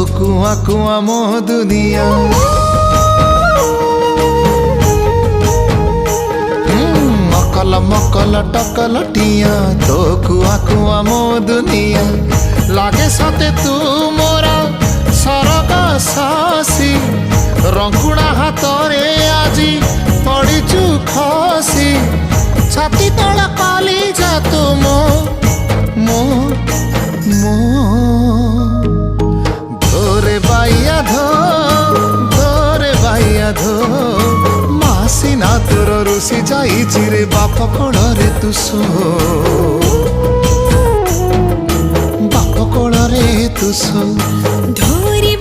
कुआ कुआ मो दुनिया मकल मकल टकल टिया तो कुआ कुआ मो दुनिया लागे सते तू मोरा सरग सासी रंकुणा हातरे आजी पड़ीचु खसी छाती तल काली जा तू मो मो मो धोरे बाइया धोरे बाइया धो मासी ना तोर रुसी जाई रे बाप कोड़े तू सो बाप कोड़े तू सो धोरी